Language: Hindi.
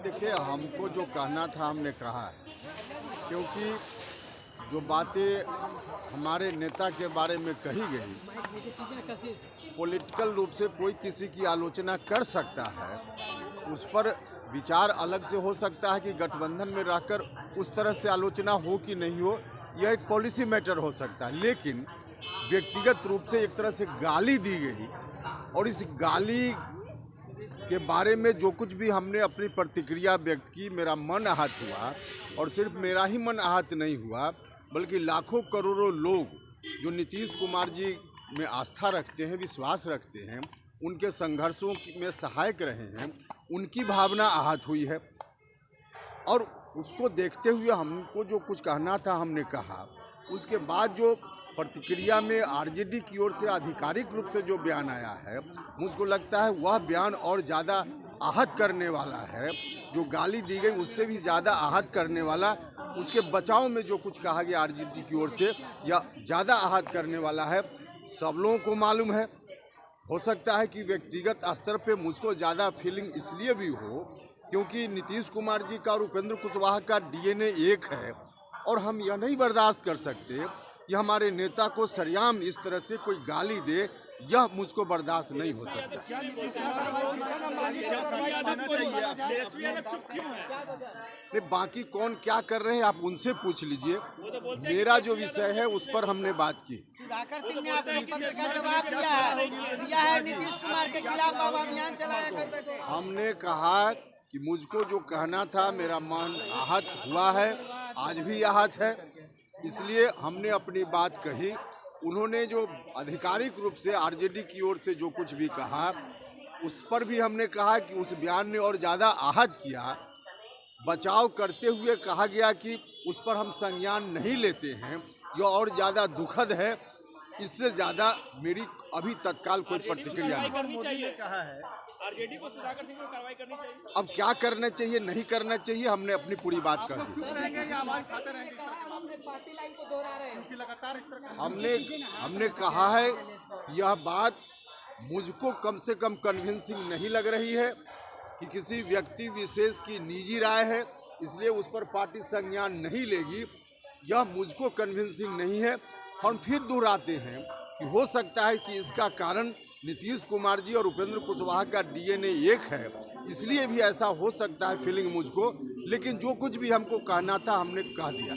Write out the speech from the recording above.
देखिए, हमको जो कहना था हमने कहा है, क्योंकि जो बातें हमारे नेता के बारे में कही गई, पॉलिटिकल रूप से कोई किसी की आलोचना कर सकता है, उस पर विचार अलग से हो सकता है कि गठबंधन में रहकर उस तरह से आलोचना हो कि नहीं हो, यह एक पॉलिसी मैटर हो सकता है। लेकिन व्यक्तिगत रूप से एक तरह से गाली दी गई और इस गाली के बारे में जो कुछ भी हमने अपनी प्रतिक्रिया व्यक्त की, मेरा मन आहत हुआ। और सिर्फ मेरा ही मन आहत नहीं हुआ, बल्कि लाखों करोड़ों लोग जो नीतीश कुमार जी में आस्था रखते हैं, विश्वास रखते हैं, उनके संघर्षों में सहायक रहे हैं, उनकी भावना आहत हुई है। और उसको देखते हुए हमको जो कुछ कहना था हमने कहा। उसके बाद जो प्रतिक्रिया में आरजेडी की ओर से आधिकारिक रूप से जो बयान आया है, मुझको लगता है वह बयान और ज़्यादा आहत करने वाला है। जो गाली दी गई उससे भी ज़्यादा आहत करने वाला, उसके बचाव में जो कुछ कहा गया आरजेडी की ओर से, या ज़्यादा आहत करने वाला है। सब लोगों को मालूम है, हो सकता है कि व्यक्तिगत स्तर पे मुझको ज़्यादा फीलिंग इसलिए भी हो क्योंकि नीतीश कुमार जी का और उपेंद्र कुशवाहा का डीएनए एक है, और हम यह नहीं बर्दाश्त कर सकते कि हमारे नेता को सरेआम इस तरह से कोई गाली दे, यह मुझको बर्दाश्त नहीं हो सकता। नहीं, बाकी कौन क्या कर रहे हैं आप उनसे पूछ लीजिए। मेरा जो विषय है उस पर हमने बात की। सुधाकर सिंह ने अपने पत्र का जवाब दिया है नीतीश कुमार के खिलाफ आप अभियान चलाया करते थे। हमने कहा कि मुझको जो कहना था, मेरा मन आहत हुआ है, आज भी आहत है, इसलिए हमने अपनी बात कही। उन्होंने जो आधिकारिक रूप से आरजेडी की ओर से जो कुछ भी कहा, उस पर भी हमने कहा कि उस बयान ने और ज़्यादा आहत किया। बचाव करते हुए कहा गया कि उस पर हम संज्ञान नहीं लेते हैं, यह और ज़्यादा दुखद है। इससे ज़्यादा मेरी अभी तत्काल कोई प्रतिक्रिया नहीं। मोदी ने कहा है आरजेडी को सुधाकर सिंह पर कार्रवाई करनी चाहिए। अब क्या करना चाहिए, नहीं करना चाहिए, हमने अपनी पूरी बात कर दी। हमने कहा है कि यह बात मुझको कम से कम कन्विंसिंग नहीं लग रही है कि किसी व्यक्ति विशेष की निजी राय है, इसलिए उस पर पार्टी संज्ञान नहीं लेगी। यह मुझको कन्विंसिंग नहीं है। हम फिर दोहराते हैं कि हो सकता है कि इसका कारण नीतीश कुमार जी और उपेंद्र कुशवाहा का डीएनए एक है, इसलिए भी ऐसा हो सकता है फीलिंग मुझको। लेकिन जो कुछ भी हमको कहना था हमने कह दिया।